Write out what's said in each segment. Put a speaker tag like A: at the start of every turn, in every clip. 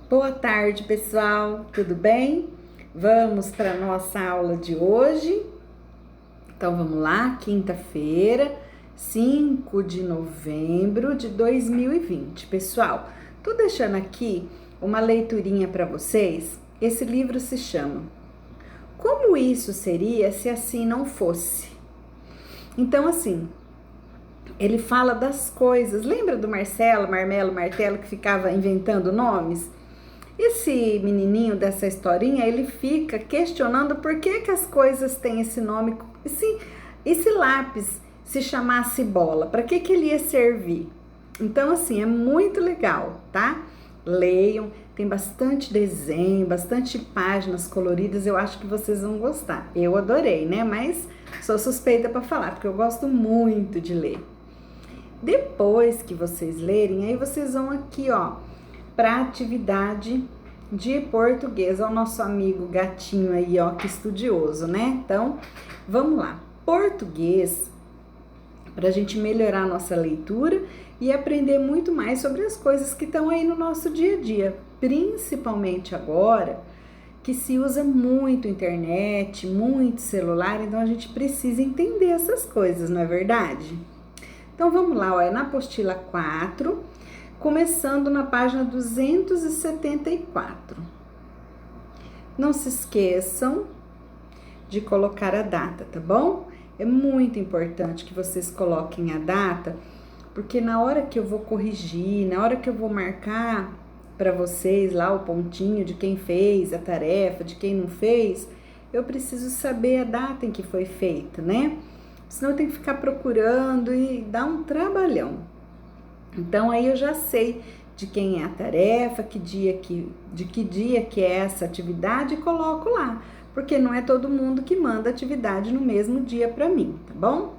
A: Boa tarde, pessoal. Tudo bem? Vamos para a nossa aula de hoje. Então, vamos lá, quinta-feira, 5 de novembro de 2020. Pessoal, tô deixando aqui uma leiturinha para vocês. Esse livro se chama Como Isso Seria Se Assim Não Fosse? Então, assim, ele fala das coisas. Lembra do Marcelo, Marmelo, Martelo que ficava inventando nomes? Esse menininho dessa historinha, ele fica questionando por que as coisas têm esse nome, esse lápis se chamasse bola, para que ele ia servir? Então, assim, é muito legal, tá? Leiam, tem bastante desenho, bastante páginas coloridas, eu acho que vocês vão gostar. Eu adorei, né? Mas sou suspeita para falar, porque eu gosto muito de ler. Depois que vocês lerem, aí vocês vão aqui, ó, para atividade de português. Ó, o nosso amigo gatinho aí, ó, que estudioso, né? Então, vamos lá. Português, para a gente melhorar a nossa leitura e aprender muito mais sobre as coisas que estão aí no nosso dia a dia, principalmente agora que se usa muito internet, muito celular, então a gente precisa entender essas coisas, não é verdade? Então vamos lá, ó, é na apostila 4, começando na página 274. Não se esqueçam de colocar a data, tá bom? É muito importante que vocês coloquem a data, porque na hora que eu vou corrigir, na hora que eu vou marcar para vocês lá o pontinho de quem fez a tarefa, de quem não fez, eu preciso saber a data em que foi feita, né? Senão eu tenho que ficar procurando e dá um trabalhão. Então aí eu já sei de quem é a tarefa, de que dia que é essa atividade e coloco lá, porque não é todo mundo que manda atividade no mesmo dia para mim, tá bom?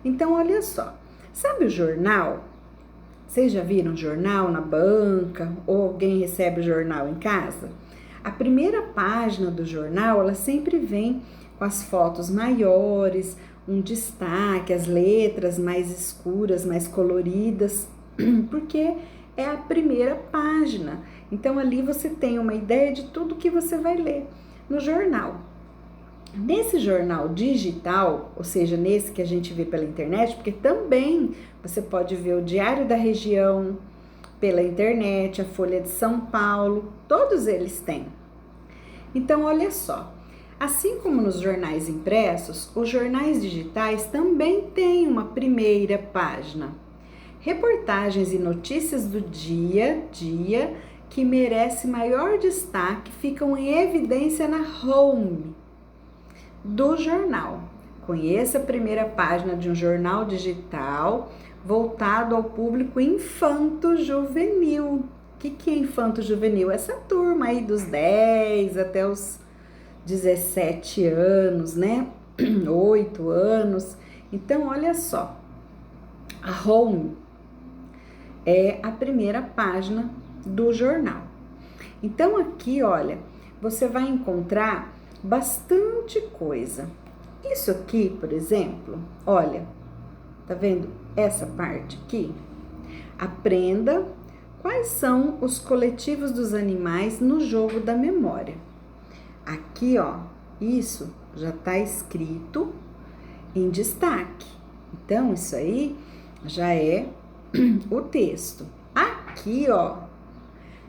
A: Então olha só, sabe o jornal? Vocês já viram jornal na banca ou alguém recebe o jornal em casa? A primeira página do jornal, ela sempre vem com as fotos maiores, um destaque, as letras mais escuras, mais coloridas, porque é a primeira página. Então ali você tem uma ideia de tudo que você vai ler no jornal. Nesse jornal digital, ou seja, nesse que a gente vê pela internet, porque também você pode ver o Diário da Região pela internet, a Folha de São Paulo, todos eles têm. Então olha só, assim como nos jornais impressos, os jornais digitais também têm uma primeira página. Reportagens e notícias do dia a dia que merece maior destaque ficam em evidência na home do jornal. Conheça a primeira página de um jornal digital voltado ao público infanto-juvenil. O que é infanto-juvenil? Essa turma aí dos 10 até os 17 anos, né? 8 anos. Então, olha só, a home é a primeira página do jornal. Então, aqui, olha, você vai encontrar bastante coisa. Isso aqui, por exemplo, olha, tá vendo essa parte aqui? Aprenda quais são os coletivos dos animais no jogo da memória. Aqui, ó, isso já tá escrito em destaque. Então, isso aí já é o texto. Aqui, ó,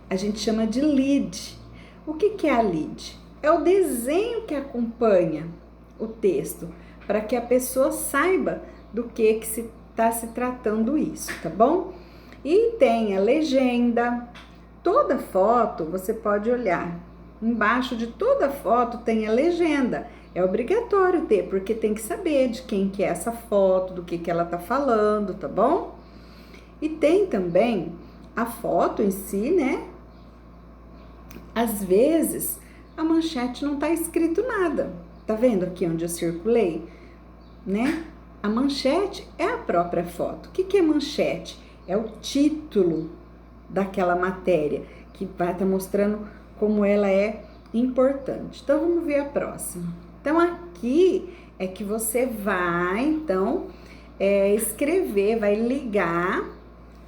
A: a gente chama de lead. O que é a lead? É o desenho que acompanha o texto, para que a pessoa saiba do que se está se tratando isso, tá bom? E tem a legenda. Toda foto você pode olhar. Embaixo de toda foto tem a legenda. É obrigatório ter, porque tem que saber de quem que é essa foto, do que ela tá falando, tá bom? E tem também a foto em si, né? Às vezes a manchete não tá escrito nada. Tá vendo aqui onde eu circulei, né? A manchete é a própria foto. O que é manchete? É o título daquela matéria, que vai estar mostrando como ela é importante. Então, vamos ver a próxima. Então, aqui é que você vai, então, escrever, vai ligar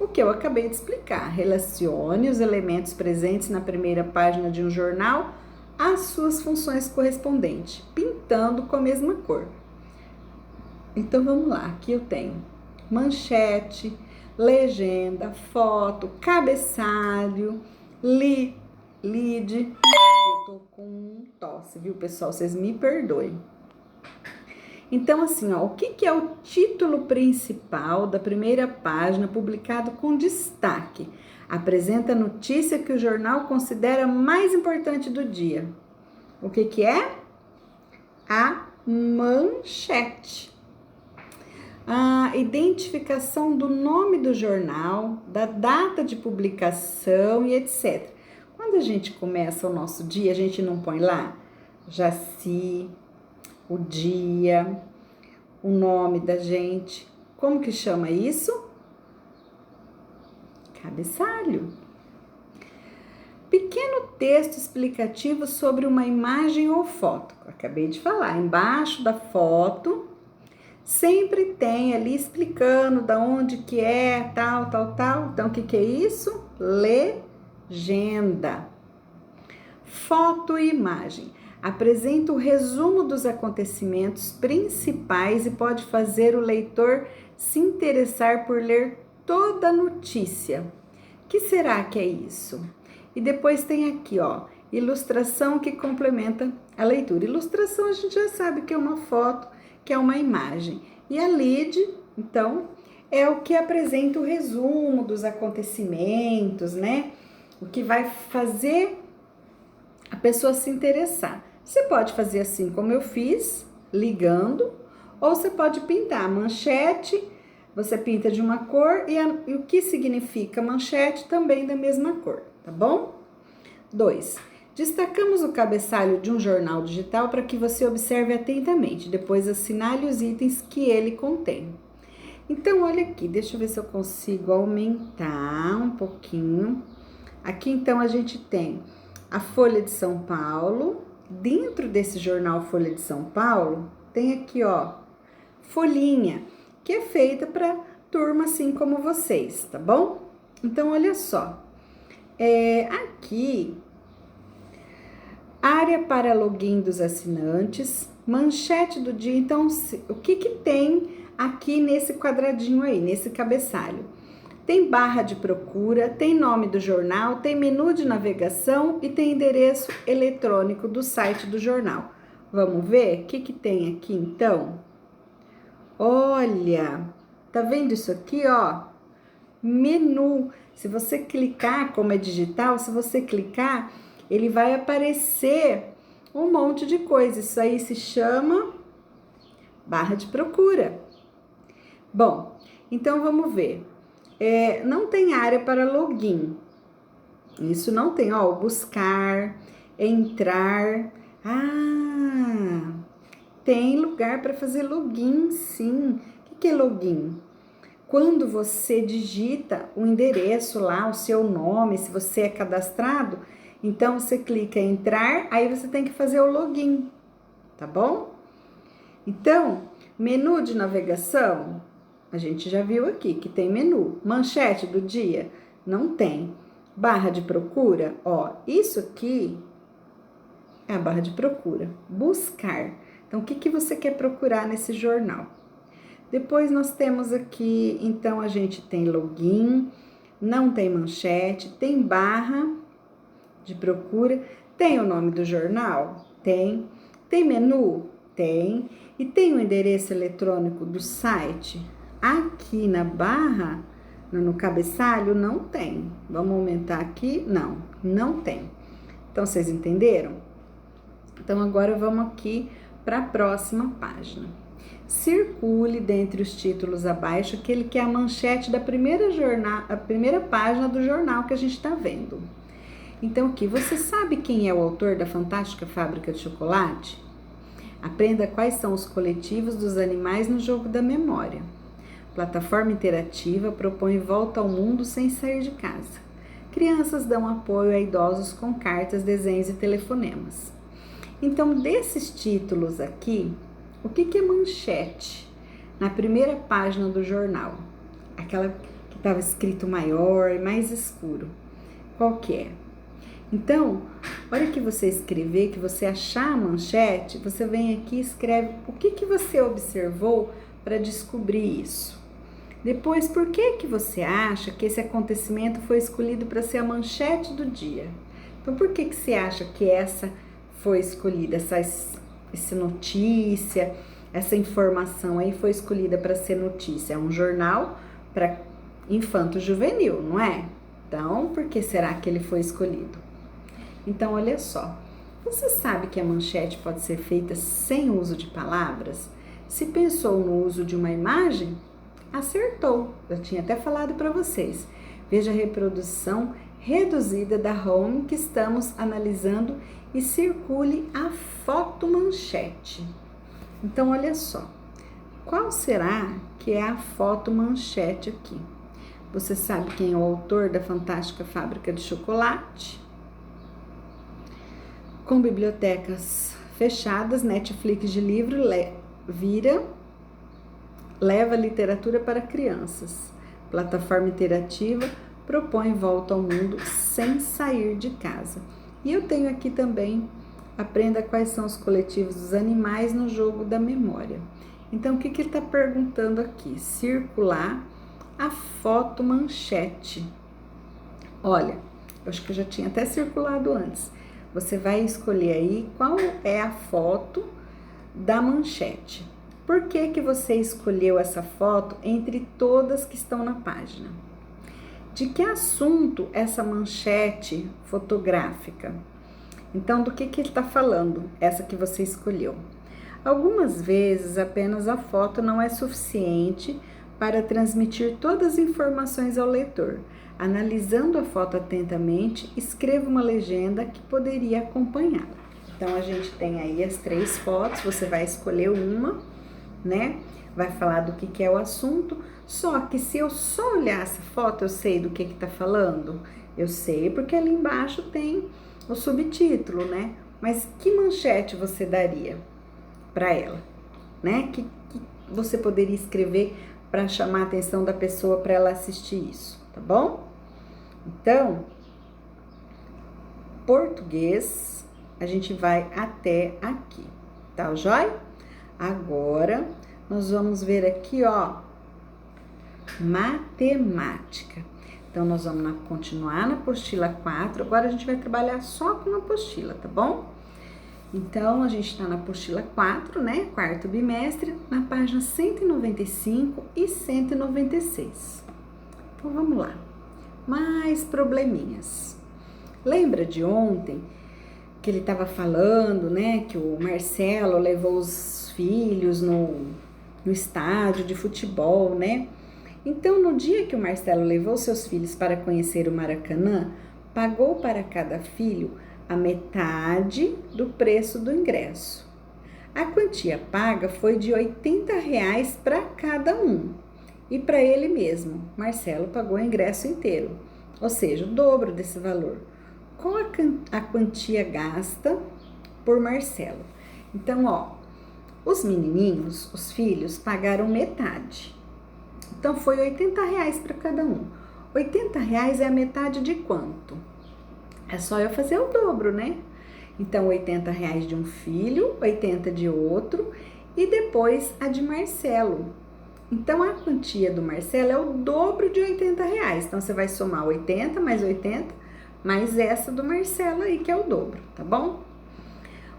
A: O que eu acabei de explicar. Relacione os elementos presentes na primeira página de um jornal às suas funções correspondentes, pintando com a mesma cor. Então vamos lá, aqui eu tenho manchete, legenda, foto, cabeçalho, lead. Eu tô com tosse, viu, pessoal? Vocês me perdoem. Então, assim, ó, o que é o título principal da primeira página, publicado com destaque? Apresenta a notícia que o jornal considera mais importante do dia. O que é? A manchete. A identificação do nome do jornal, da data de publicação e etc. Quando a gente começa o nosso dia, a gente não põe lá Jaci, o dia, o nome da gente. Como que chama isso? Cabeçalho. Pequeno texto explicativo sobre uma imagem ou foto. Acabei de falar, embaixo da foto sempre tem ali explicando da onde que é, tal. Então, o que é isso? Legenda. Foto e imagem. Apresenta o resumo dos acontecimentos principais e pode fazer o leitor se interessar por ler toda a notícia. O que será que é isso? E depois tem aqui, ó, ilustração que complementa a leitura. Ilustração a gente já sabe que é uma foto, que é uma imagem. E a lead, então, é o que apresenta o resumo dos acontecimentos, né? O que vai fazer a pessoa se interessar. Você pode fazer assim como eu fiz, ligando, ou você pode pintar a manchete, você pinta de uma cor e o que significa manchete também da mesma cor, tá bom? 2. Destacamos o cabeçalho de um jornal digital para que você observe atentamente, depois assinale os itens que ele contém. Então, olha aqui, deixa eu ver se eu consigo aumentar um pouquinho. Aqui, então, a gente tem a Folha de São Paulo. Dentro desse jornal Folha de São Paulo, tem aqui, ó, folhinha, que é feita para turma assim como vocês, tá bom? Então, olha só. Aqui, área para login dos assinantes, manchete do dia. Então, o que tem aqui nesse quadradinho aí, nesse cabeçalho? Tem barra de procura, tem nome do jornal, tem menu de navegação e tem endereço eletrônico do site do jornal. Vamos ver o que tem aqui então? Olha, tá vendo isso aqui, ó? Menu. Se você clicar, como é digital, se você clicar, ele vai aparecer um monte de coisa. Isso aí se chama barra de procura. Bom, então vamos ver. Não tem área para login. Isso não tem, ó, buscar, entrar. Ah, tem lugar para fazer login, sim. O que é login? Quando você digita o endereço lá, o seu nome, se você é cadastrado, então você clica em entrar, aí você tem que fazer o login, tá bom? Então, menu de navegação, a gente já viu aqui que tem menu. Manchete do dia, não tem. Barra de procura, ó, isso aqui é a barra de procura. Buscar. Então, o que você quer procurar nesse jornal? Depois nós temos aqui, então a gente tem login, não tem manchete, tem barra de procura, tem o nome do jornal? Tem. Tem menu? Tem. E tem o endereço eletrônico do site? Aqui na barra, no cabeçalho, não tem. Vamos aumentar aqui? Não tem. Então, vocês entenderam? Então, agora vamos aqui para a próxima página. Circule dentre os títulos abaixo aquele que é a manchete da primeira página do jornal que a gente está vendo. Então, aqui, você sabe quem é o autor da Fantástica Fábrica de Chocolate? Aprenda quais são os coletivos dos animais no jogo da memória. Plataforma interativa propõe volta ao mundo sem sair de casa. Crianças dão apoio a idosos com cartas, desenhos e telefonemas. Então, desses títulos aqui, o que é manchete? Na primeira página do jornal, aquela que estava escrito maior e mais escuro. Qual que é? Então, a hora que você escrever, que você achar a manchete, você vem aqui e escreve o que você observou para descobrir isso. Depois, por que você acha que esse acontecimento foi escolhido para ser a manchete do dia? Então, por que você acha que essa foi escolhida, essa notícia, essa informação aí foi escolhida para ser notícia? É um jornal para infanto-juvenil, não é? Então, por que será que ele foi escolhido? Então, olha só, você sabe que a manchete pode ser feita sem uso de palavras? Se pensou no uso de uma imagem, acertou. Eu tinha até falado para vocês. Veja a reprodução reduzida da home que estamos analisando e circule a foto manchete. Então, olha só, qual será que é a foto manchete aqui? Você sabe quem é o autor da Fantástica Fábrica de Chocolate? Com bibliotecas fechadas, Netflix de livro leva literatura para crianças. Plataforma interativa propõe volta ao mundo sem sair de casa. E eu tenho aqui também, aprenda quais são os coletivos dos animais no jogo da memória. Então, o que ele está perguntando aqui? Circular a foto manchete. Olha, eu acho que eu já tinha até circulado antes. Você vai escolher aí qual é a foto da manchete. Por que você escolheu essa foto entre todas que estão na página? De que assunto essa manchete fotográfica? Então, do que ele está falando, essa que você escolheu? Algumas vezes, apenas a foto não é suficiente para transmitir todas as informações ao leitor. Analisando a foto atentamente, escreva uma legenda que poderia acompanhá-la. Então, a gente tem aí as 3 fotos, você vai escolher uma, né? Vai falar do que é o assunto, só que se eu só olhar essa foto, eu sei do que tá falando? Eu sei porque ali embaixo tem o subtítulo, né? Mas que manchete você daria para ela, né? Que você poderia escrever para chamar a atenção da pessoa para ela assistir isso, tá bom? Então, português, a gente vai até aqui, tá, joia? Agora, nós vamos ver aqui, ó, matemática. Então, nós vamos continuar na apostila 4. Agora, a gente vai trabalhar só com a apostila, tá bom? Então, a gente tá na apostila 4, né? 4º bimestre, na página 195 e 196. Então, vamos lá. Mais probleminhas. Lembra de ontem que ele estava falando, né? Que o Marcelo levou os filhos no estádio de futebol, né? Então, no dia que o Marcelo levou seus filhos para conhecer o Maracanã, pagou para cada filho a metade do preço do ingresso. A quantia paga foi de R$80 para cada um. E para ele mesmo, Marcelo pagou o ingresso inteiro, ou seja, o dobro desse valor. Qual a quantia gasta por Marcelo? Então, ó, os menininhos, os filhos, pagaram metade. Então, foi R$80 para cada um. R$80 é a metade de quanto? É só eu fazer o dobro, né? Então, R$80 de um filho, 80 de outro e depois a de Marcelo. Então, a quantia do Marcelo é o dobro de R$80. Então, você vai somar 80 mais 80, mais essa do Marcelo aí, que é o dobro, tá bom?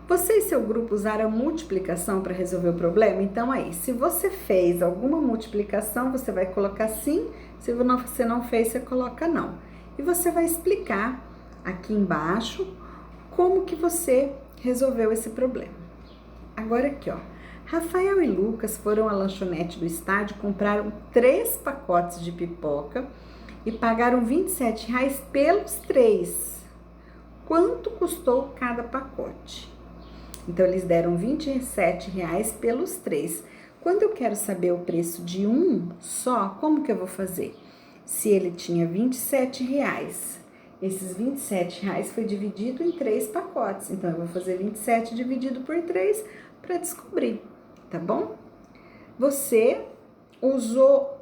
A: Você e seu grupo usaram a multiplicação para resolver o problema? Então, aí, se você fez alguma multiplicação, você vai colocar sim. Se você não fez, você coloca não. E você vai explicar aqui embaixo como que você resolveu esse problema. Agora aqui, ó. Rafael e Lucas foram à lanchonete do estádio, compraram 3 pacotes de pipoca e pagaram R$27 pelos 3. Quanto custou cada pacote? Então, eles deram R$27 pelos 3. Quando eu quero saber o preço de um só, como que eu vou fazer? Se ele tinha R$27, esses R$27 foi dividido em 3 pacotes. Então, eu vou fazer 27 dividido por 3 para descobrir, tá bom? Você usou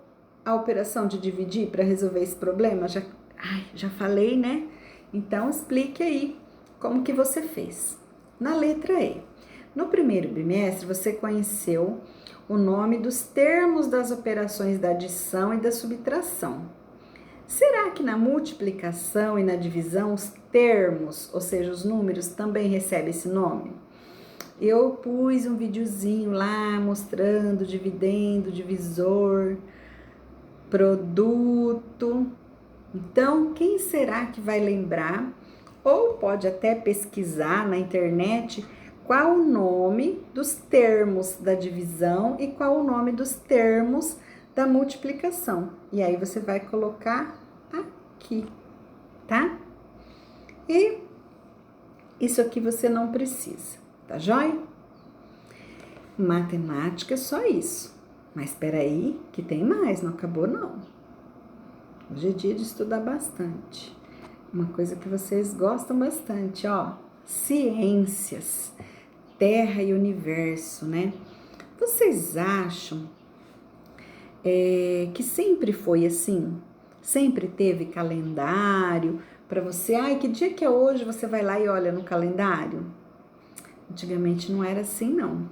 A: a operação de dividir para resolver esse problema? Já falei, né? Então, explique aí como que você fez. Na letra E. No primeiro bimestre, você conheceu o nome dos termos das operações da adição e da subtração. Será que na multiplicação e na divisão os termos, ou seja, os números, também recebem esse nome? Eu pus um videozinho lá mostrando dividendo, divisor, produto. Então, quem será que vai lembrar? Ou pode até pesquisar na internet qual o nome dos termos da divisão e qual o nome dos termos da multiplicação. E aí você vai colocar aqui, tá? E isso aqui você não precisa, tá joia? Matemática é só isso. Mas espera aí que tem mais, não acabou não. Hoje é dia de estudar bastante. Uma coisa que vocês gostam bastante, ó. Ciências, Terra e Universo, né? Vocês acham que sempre foi assim? Sempre teve calendário para você? Ai, que dia que é hoje? Você vai lá e olha no calendário? Antigamente não era assim, não.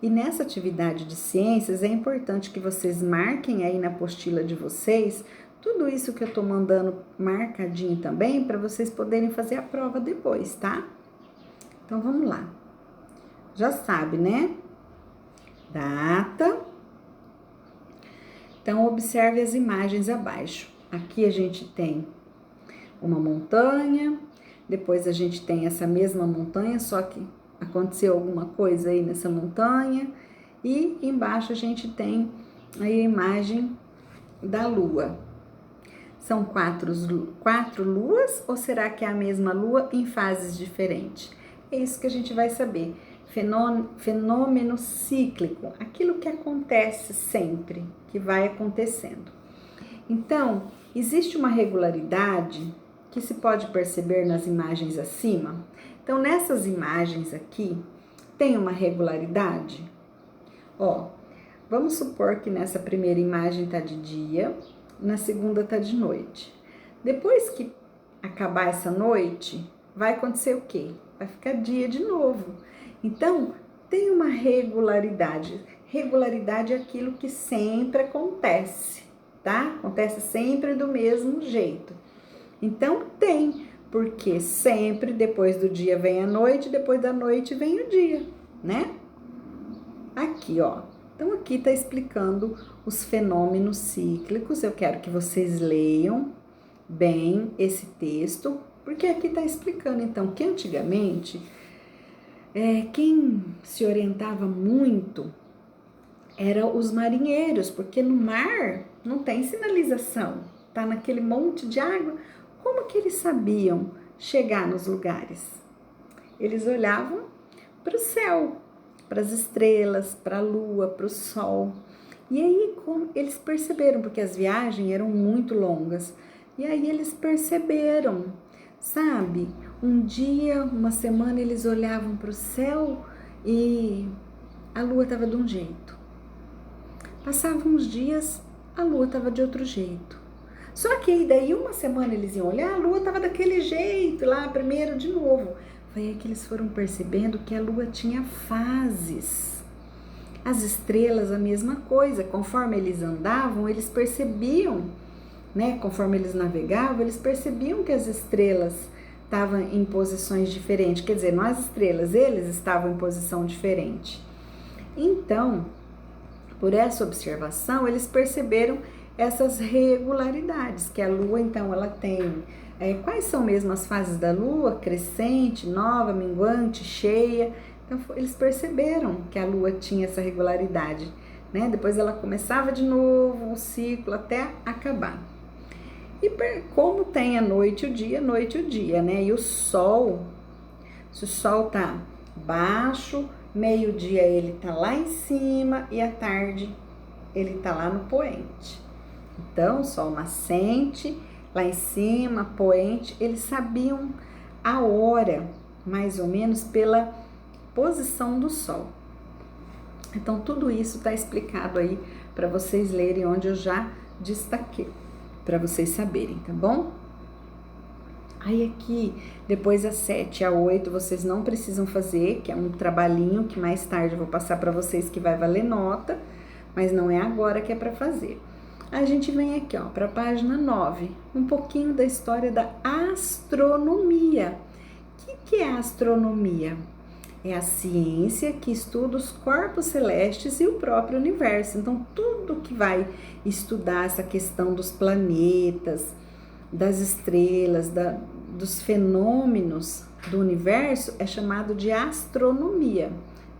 A: E nessa atividade de ciências é importante que vocês marquem aí na apostila de vocês tudo isso que eu tô mandando marcadinho também para vocês poderem fazer a prova depois, tá? Então vamos lá. Já sabe, né? Data. Então observe as imagens abaixo. Aqui a gente tem uma montanha, depois a gente tem essa mesma montanha, só que aconteceu alguma coisa aí nessa montanha, e embaixo a gente tem aí a imagem da lua. São quatro luas ou será que é a mesma lua em fases diferentes? É isso que a gente vai saber. Fenômeno cíclico, aquilo que acontece sempre, que vai acontecendo. Então, existe uma regularidade que se pode perceber nas imagens acima. Então, nessas imagens aqui, tem uma regularidade? Ó, vamos supor que nessa primeira imagem tá de dia, na segunda tá de noite. Depois que acabar essa noite, vai acontecer o quê? Vai ficar dia de novo. Então, tem uma regularidade. Regularidade é aquilo que sempre acontece, tá? Acontece sempre do mesmo jeito. Então, tem, porque sempre depois do dia vem a noite, depois da noite vem o dia, né? Aqui, ó. Então, aqui tá explicando os fenômenos cíclicos. Eu quero que vocês leiam bem esse texto, porque aqui tá explicando, então, que antigamente quem se orientava muito eram os marinheiros, porque no mar não tem sinalização, tá naquele monte de água. Como que eles sabiam chegar nos lugares? Eles olhavam para o céu, para as estrelas, para a lua, para o sol. E aí como eles perceberam, porque as viagens eram muito longas, e aí eles perceberam, sabe? Um dia, uma semana, eles olhavam para o céu e a lua estava de um jeito. Passavam uns dias, a lua estava de outro jeito. Só que daí uma semana eles iam olhar, a lua estava daquele jeito, lá primeiro de novo. Foi aí que eles foram percebendo que a lua tinha fases. As estrelas, a mesma coisa. Conforme eles andavam, eles percebiam, né? Conforme eles navegavam, eles percebiam que as estrelas estavam em posições diferentes. Quer dizer, não as estrelas, eles estavam em posição diferente. Então, por essa observação, eles perceberam essas regularidades, que a lua, então, ela tem... quais são mesmo as fases da lua? Crescente, nova, minguante, cheia. Então, eles perceberam que a lua tinha essa regularidade, né? Depois ela começava de novo, o ciclo, até acabar. E como tem a noite e o dia, né? E o sol, se o sol tá baixo, meio-dia ele tá lá em cima e à tarde ele tá lá no poente. Então, sol nascente, lá em cima, poente, eles sabiam a hora, mais ou menos, pela posição do sol. Então, tudo isso está explicado aí para vocês lerem, onde eu já destaquei para vocês saberem, tá bom? Aí aqui, depois a 7 e a 8, vocês não precisam fazer, que é um trabalhinho que mais tarde eu vou passar para vocês que vai valer nota, mas não é agora que é para fazer. A gente vem aqui, ó, para a página 9, um pouquinho da história da astronomia. O que é a astronomia? É a ciência que estuda os corpos celestes e o próprio universo. Então, tudo que vai estudar essa questão dos planetas, das estrelas, dos fenômenos do universo é chamado de astronomia,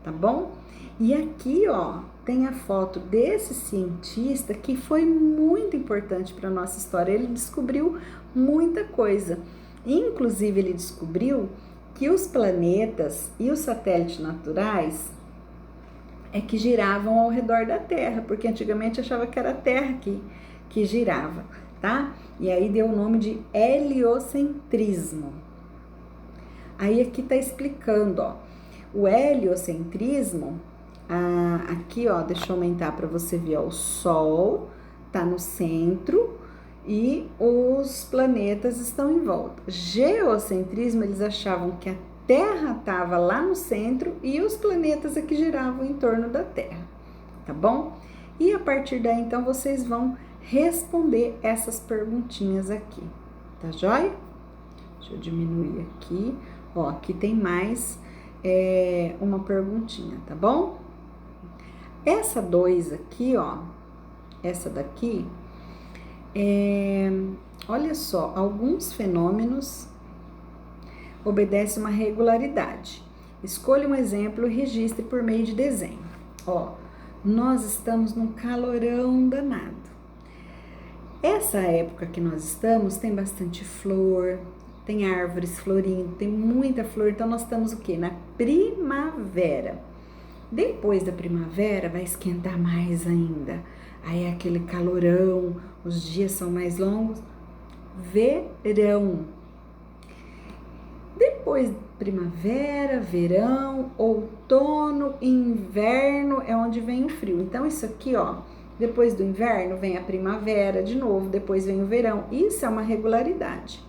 A: tá bom? E aqui, ó, tem a foto desse cientista que foi muito importante para a nossa história. Ele descobriu muita coisa. Inclusive, ele descobriu que os planetas e os satélites naturais é que giravam ao redor da Terra, porque antigamente achava que era a Terra que girava, tá? E aí deu o nome de heliocentrismo. Aí aqui tá explicando, ó, o heliocentrismo, aqui, ó, deixa eu aumentar para você ver, ó, o Sol tá no centro e os planetas estão em volta. Geocentrismo, eles achavam que a Terra estava lá no centro e os planetas é que giravam em torno da Terra, tá bom? E a partir daí, então, vocês vão responder essas perguntinhas aqui, tá joia? Deixa eu diminuir aqui, ó, aqui tem mais uma perguntinha, tá bom? Essa 2 aqui, ó, essa daqui, olha só, alguns fenômenos obedecem uma regularidade. Escolha um exemplo e registre por meio de desenho. Ó, nós estamos num calorão danado. Essa época que nós estamos tem bastante flor, tem árvores florindo, tem muita flor, então nós estamos o quê? Na primavera. Depois da primavera vai esquentar mais ainda. Aí é aquele calorão, os dias são mais longos. Verão. Depois primavera, verão, outono, inverno é onde vem o frio. Então isso aqui, ó, depois do inverno vem a primavera de novo, depois vem o verão. Isso é uma regularidade.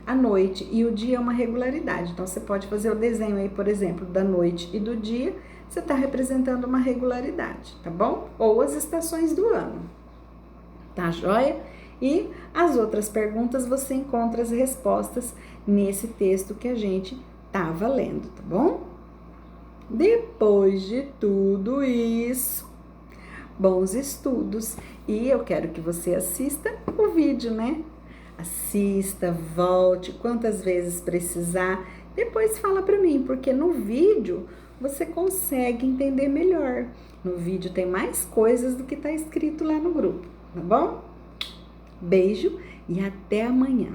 A: A noite e o dia é uma regularidade. Então você pode fazer o desenho aí, por exemplo, da noite e do dia. Você está representando uma regularidade, tá bom? Ou as estações do ano, tá joia? E as outras perguntas você encontra as respostas nesse texto que a gente estava lendo, tá bom? Depois de tudo isso, bons estudos. E eu quero que você assista o vídeo, né? Assista, volte quantas vezes precisar. Depois fala para mim, porque no vídeo você consegue entender melhor. No vídeo tem mais coisas do que está escrito lá no grupo, tá bom? Beijo e até amanhã.